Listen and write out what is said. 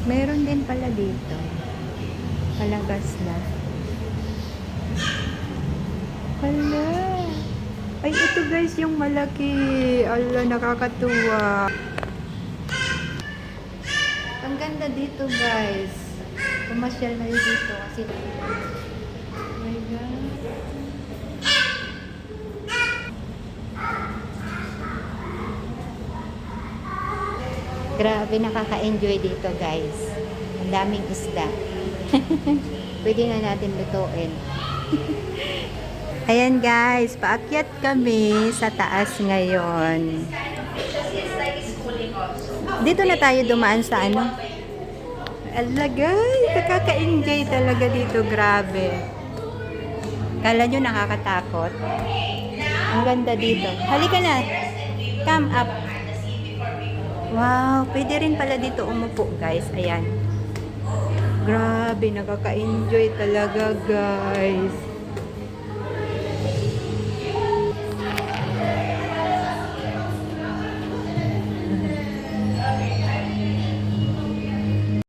Meron din pala dito. Palabas na. Hala. Ay, ito guys, yung malaki. Ala, nakakatuwa. Ang ganda dito guys. Pumasyal na yun dito kasi oh my God. Grabe, nakaka-enjoy dito guys. Ang daming isda. Pwede na natin lutuin. Ayan guys, paakyat kami sa taas ngayon. Dito na tayo dumaan sa ano? Ala guys, nakaka-enjoy talaga dito, grabe. Kala nyo nakakatakot? Ang ganda dito. Halika na. Come up. Wow, pwede rin pala dito umupo guys. Ayan. Grabe, nakaka-enjoy talaga guys.